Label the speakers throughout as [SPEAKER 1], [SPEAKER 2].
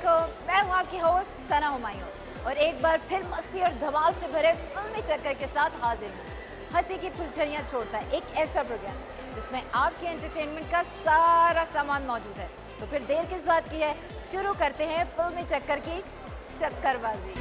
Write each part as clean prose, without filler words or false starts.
[SPEAKER 1] वालेकुम, मैं हूँ आपकी होस्ट सना हुमायूं और एक बार फिर मस्ती और धमाल से भरे फिल्मी चक्कर के साथ हाजिर हूँ। हंसी की फुलझड़ियाँ छोड़ता है एक ऐसा प्रोग्राम जिसमें आपके एंटरटेनमेंट का सारा सामान मौजूद है। तो फिर देर किस बात की है, शुरू करते हैं फिल्मी चक्कर की चक्करबाजी।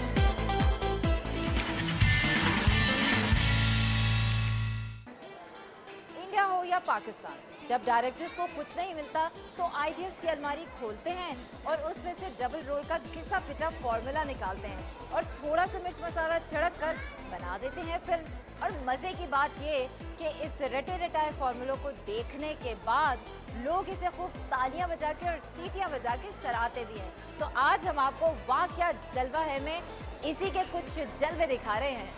[SPEAKER 1] इंडिया हो या पाकिस्तान, जब डायरेक्टर्स को कुछ नहीं मिलता तो आइडियाज की अलमारी खोलते हैं और उसमें से डबल रोल का घिसा पिटा फॉर्मूला निकालते हैं और थोड़ा सा मिर्च मसाला छिड़क कर बना देते हैं फिल्म। और मजे की बात ये कि इस रटे रटाए फॉर्मूलों को देखने के बाद लोग इसे खूब तालियां बजा के और सीटियां बजा के सराहते भी हैं। तो आज हम आपको वाह क्या जलवा है में इसी के कुछ जलवे दिखा रहे हैं।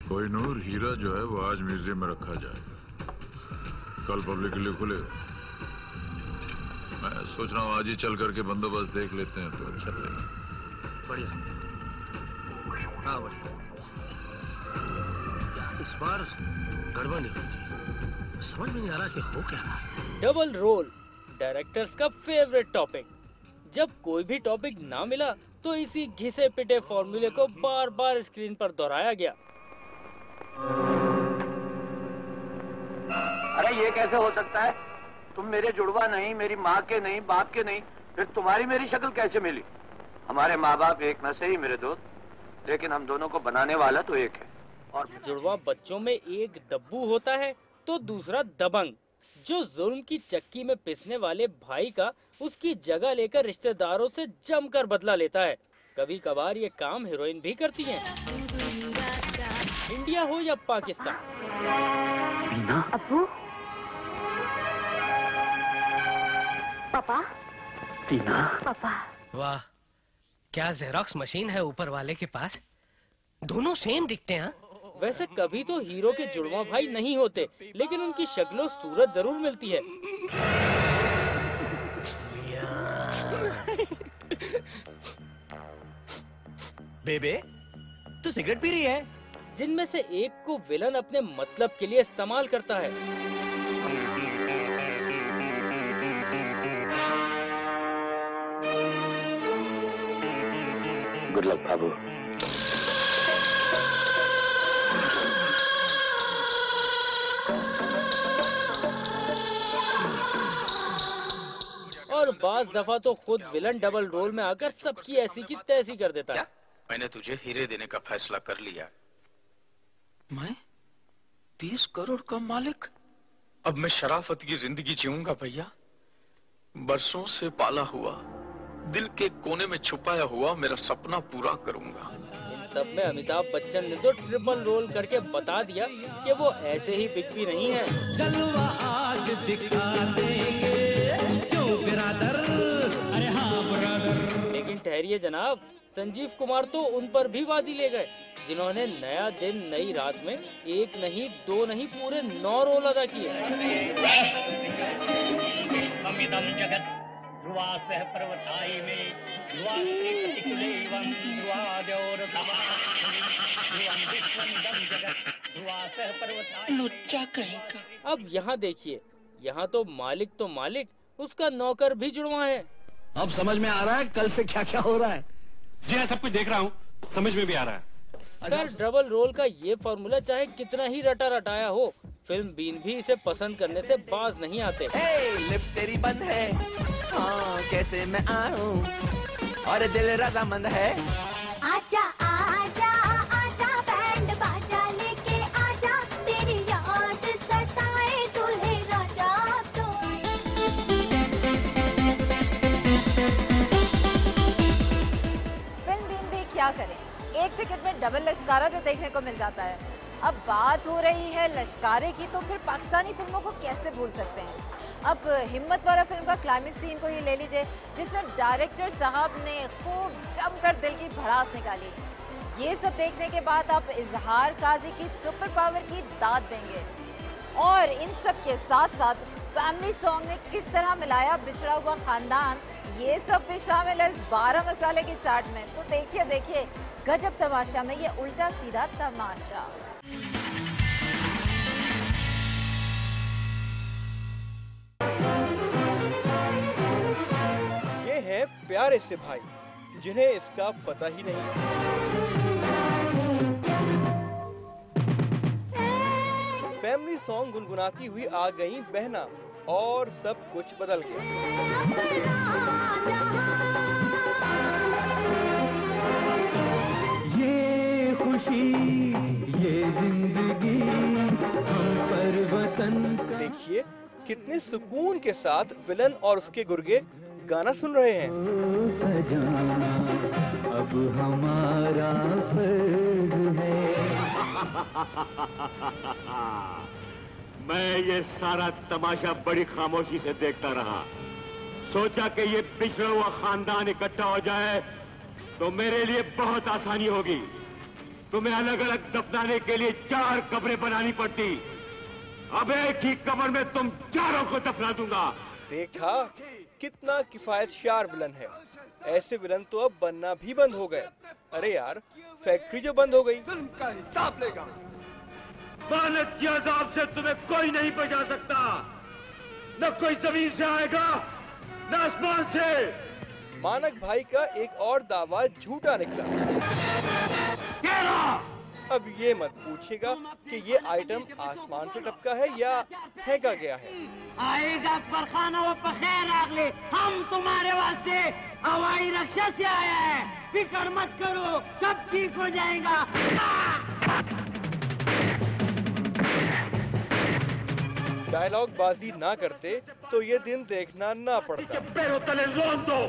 [SPEAKER 2] कोहिनूर हीरा जो है वो आज म्यूजियम में रखा जाएगा, कल पब्लिक के लिए खुलेगा। मैं सोच रहा हूँ आज ही चल करके बंदोबस्त देख लेते हैं तो अच्छा लगेगा।
[SPEAKER 3] बढ़िया, हाँ बढ़िया। यार इस बार गड़बड़ नहीं होनी चाहिए, समझ में नहीं आ रहा कि हो क्या रहा है।
[SPEAKER 4] डबल रोल डायरेक्टर्स का फेवरेट टॉपिक। जब कोई भी टॉपिक ना मिला तो इसी घिसे पिटे फॉर्मूले को बार बार स्क्रीन पर दोहराया गया।
[SPEAKER 5] अरे ये कैसे हो सकता है? तुम मेरे जुड़वा नहीं, मेरी माँ के नहीं, बाप के नहीं, फिर तुम्हारी मेरी शक्ल कैसे मिली? हमारे माँ बाप एक न सही मेरे दोस्त, लेकिन हम दोनों को बनाने वाला तो एक है। और
[SPEAKER 4] जुड़वा बच्चों में एक दब्बू होता है तो दूसरा दबंग, जो जुल्म की चक्की में पिसने वाले भाई का उसकी जगह लेकर रिश्तेदारों से जमकर बदला लेता है। कभी कभार ये काम हीरोइन भी करती हैं। इंडिया हो या पाकिस्तान।
[SPEAKER 6] मीना, अब्बू, पापा,
[SPEAKER 3] टीना,
[SPEAKER 6] पापा।
[SPEAKER 7] वाह, क्या जेरोक्स मशीन है ऊपर वाले के पास। दोनों सेम दिखते हैं।
[SPEAKER 4] वैसे कभी तो हीरो के जुड़वा भाई नहीं होते, लेकिन उनकी शक्लों सूरत जरूर मिलती है।
[SPEAKER 7] बेबे, तू सिगरेट पी रही है?
[SPEAKER 4] जिनमें से एक को विलन अपने मतलब के लिए इस्तेमाल करता है।
[SPEAKER 3] गुड लक बाबू।
[SPEAKER 4] और बाज दफा तो खुद विलन डबल रोल में आकर सबकी ऐसी की तैसी कर देता है।
[SPEAKER 8] मैंने तुझे हीरे देने का फैसला कर लिया। मैं 30 करोड़ का मालिक? अब मैं शराफत की जिंदगी जीऊंगा भैया। बरसों से पाला हुआ, दिल के कोने में छुपाया हुआ मेरा सपना पूरा करूंगा।
[SPEAKER 4] इन सब में अमिताभ बच्चन ने तो ट्रिपल रोल करके बता दिया कि वो ऐसे ही बिग बी नहीं है।
[SPEAKER 9] जलवा आज दिखा देंगे, क्यों बिरादर? अरे हाँ ब्रदर।
[SPEAKER 4] लेकिन ठहरिए जनाब, संजीव कुमार तो उन पर भी बाजी ले गए, जिन्होंने नया दिन नई रात में एक नहीं दो नहीं पूरे 9 रोल अदा किए।
[SPEAKER 9] अमितम जगत ध्रुवासह पर्वताई में ध्रुवास्त्रिपतिकुलेवं ध्रुवाद्योर ध्रुवं विश्वं जगत ध्रुवासह पर्वताई।
[SPEAKER 4] लुच्चा कहीं का। अब यहाँ देखिए, यहाँ तो मालिक उसका नौकर भी जुड़वा है।
[SPEAKER 3] अब समझ में आ रहा है कल से क्या क्या हो रहा है।
[SPEAKER 10] जी हाँ, सब कुछ देख रहा हूँ, समझ में भी आ रहा है।
[SPEAKER 4] पर डबल रोल का ये फॉर्मूला चाहे कितना ही रटा रटाया हो, फिल्म बीन भी इसे पसंद करने से बाज नहीं आते।
[SPEAKER 11] लिफ्ट तेरी बंद है, हाँ कैसे मैं आऊं, और दिल रजामंद है।
[SPEAKER 6] आजा आजा आजा बैंड बाजा लेके आजा, तेरी याद सताए दूल्हे राजा तो।
[SPEAKER 1] फिल्म बीन भी क्या करें, एक टिकट में डबल लश्कारा जो देखने को मिल जाता है। अब बात हो रही है लश्कारे की, तो फिर पाकिस्तानी फिल्मों को कैसे भूल सकते हैं। अब हिम्मत वाला फिल्म का क्लाइमेक्स सीन को ही ले लीजिए, जिसमें डायरेक्टर साहब ने खूब जमकर दिल की भड़ास निकाली। ये सब देखने के बाद आप इजहार काजी की सुपर पावर की दाद देंगे। और इन सब के साथ साथ फैमिली सॉन्ग ने किस तरह मिलाया बिछड़ा हुआ खानदान, ये सब भी शामिल है इस 12 मसाले की चाट में। तो देखिए गजब तमाशा में ये उल्टा सीधा तमाशा।
[SPEAKER 12] हैं प्यारे से भाई, जिन्हें इसका पता ही नहीं। फैमिली सॉन्ग गुनगुनाती हुई आ गई बहना और सब कुछ बदल गया।
[SPEAKER 13] ये खुशी ये जिंदगी हम पर वतन।
[SPEAKER 12] देखिए कितने सुकून के साथ विलन और उसके गुर्गे गाना सुन रहे हैं।
[SPEAKER 13] सजाना अब हमारा फर्ज है।
[SPEAKER 10] मैं ये सारा तमाशा बड़ी खामोशी से देखता रहा। सोचा कि ये पिछड़ा हुआ खानदान इकट्ठा हो जाए तो मेरे लिए बहुत आसानी होगी। तुम्हें अलग अलग दफनाने के लिए 4 कब्रें बनानी पड़ती। अब एक ही कब्र में तुम 4 को दफना दूंगा।
[SPEAKER 12] देखा कितना किफायतशार विलन है। ऐसे विलन तो अब बनना भी बंद हो गए। अरे यार, फैक्ट्री जो बंद हो गई,
[SPEAKER 10] फिल्म का हिसाब लेगा। मानत के अजाब से तुम्हें कोई नहीं बचा सकता। न कोई जमीन से आएगा न आसमान से।
[SPEAKER 12] मानक भाई का एक और दावा झूठा निकला। अब ये मत पूछेगा कि ये आइटम आसमान से टपका है या फेंका गया है।
[SPEAKER 9] आएगा फरखाना वो पखेर आगले, हम तुम्हारे वास्ते हवाई रक्षा से आया है। फिक्र मत करो, सब ठीक हो जाएगा।
[SPEAKER 12] डायलॉग बाजी ना करते तो ये दिन देखना ना पड़ता।
[SPEAKER 10] पैरों तले लोन दो।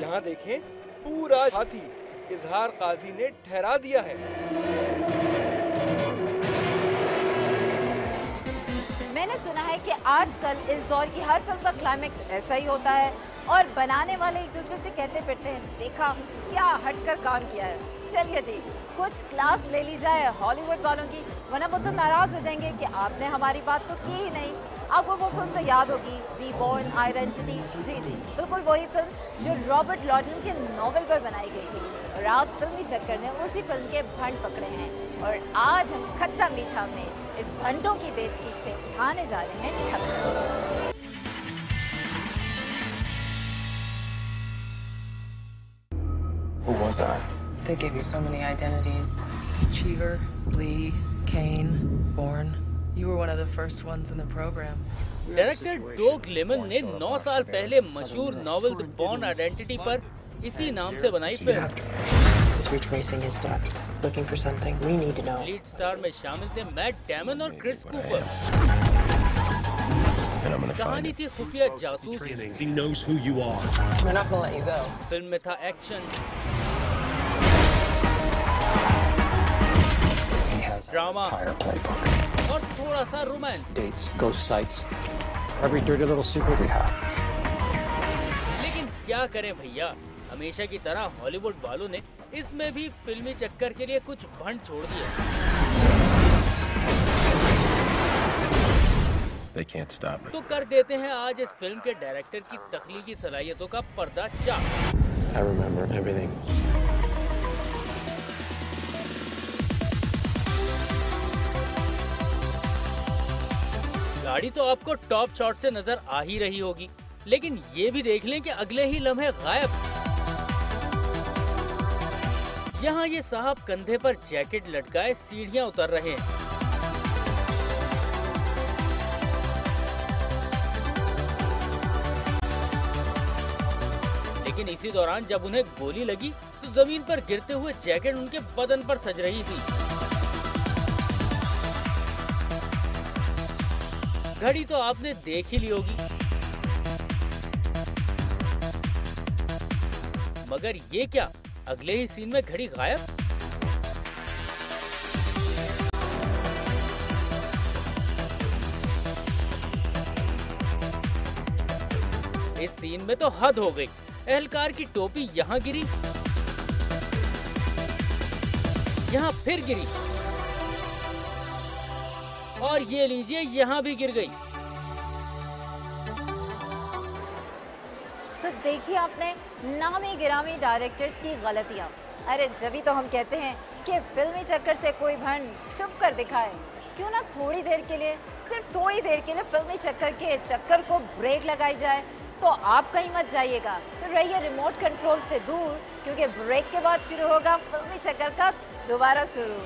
[SPEAKER 12] यहाँ देखें, पूरा हाथी इजहार काजी ने ठहरा दिया है।
[SPEAKER 1] मैंने सुना है कि आजकल इस दौर की हर फिल्म का क्लाइमेक्स ऐसा ही होता है और बनाने वाले एक दूसरे से कहते फिरते हैं, देखा क्या हटकर काम किया है। चलिए जी, कुछ क्लास ले ली जाए हॉलीवुड वालों की, वरना वो तो नाराज हो जाएंगे कि आपने हमारी बात तो की ही नहीं। आपको वो फिल्म तो याद होगी, दी बोर्न आइडेंटिटी। जी जी, बिल्कुल वही फिल्म जो रॉबर्ट लॉडन के नॉवेल पर बनाई गई थी। और आज फिल्मी चक्कर ने उसी फिल्म के भंड पकड़े हैं और आज हम खट्टा मीठा में इस भंडों की बेचकी से उठाने जा रहे हैं ठप्पर।
[SPEAKER 14] Who was I?
[SPEAKER 15] They gave you so many identities. Cheever, Lee, Kane, Bourne. You were one of the first ones in the program.
[SPEAKER 4] Director dog lemon ने 9 साल पहले मशहूर नॉवेल द बॉर्न आइडेंटिटी पर इसी नाम से बनाई film.
[SPEAKER 15] He's retracing his steps, looking for something we need to know.
[SPEAKER 4] Lead star में शामिल थे मैट डैमन और क्रिस कूपर। कहानी थी खुफिया जासूसी।
[SPEAKER 10] He knows who you are.
[SPEAKER 15] We're not gonna let you go.
[SPEAKER 4] Film में था एक्शन, ड्रामा और थोड़ा सा romance.
[SPEAKER 14] Dates, ghost sites, every dirty little secret we have.
[SPEAKER 4] लेकिन क्या करें भैया, हमेशा की तरह हॉलीवुड वालों ने इसमें भी फिल्मी चक्कर के लिए कुछ भंड छोड़ दिए।
[SPEAKER 14] They can't stop me.
[SPEAKER 4] तो कर देते हैं आज इस फिल्म के डायरेक्टर की तख्लीकी सलाहियतों का पर्दा चाक।
[SPEAKER 14] I remember everything.
[SPEAKER 4] गाड़ी तो आपको टॉप शॉट से नजर आ ही रही होगी, लेकिन ये भी देख लें कि अगले ही लम्हे गायब। यहाँ ये साहब कंधे पर जैकेट लटकाए सीढ़ियाँ उतर रहे हैं। लेकिन इसी दौरान जब उन्हें गोली लगी तो जमीन पर गिरते हुए जैकेट उनके बदन पर सज रही थी। घड़ी तो आपने देख ही ली होगी, मगर ये क्या, अगले ही सीन में घड़ी गायब। इस सीन में तो हद हो गई। एहलकार की टोपी यहाँ गिरी, यहाँ फिर गिरी और ये लीजिए यहाँ भी गिर गई।
[SPEAKER 1] तो तो देखिए आपने नामी गिरामी डायरेक्टर्स की गलतियाँ। अरे जभी तो हम कहते हैं कि फिल्मी चक्कर से कोई भंड छुप कर दिखाए। क्यों ना थोड़ी देर के लिए, सिर्फ थोड़ी देर के लिए फिल्मी चक्कर के चक्कर को ब्रेक लगाई जाए। तो आप कहीं मत जाइएगा, तो रहिए रिमोट कंट्रोल से दूर, क्योंकि ब्रेक के बाद शुरू होगा फिल्मी चक्कर का दोबारा शुरू।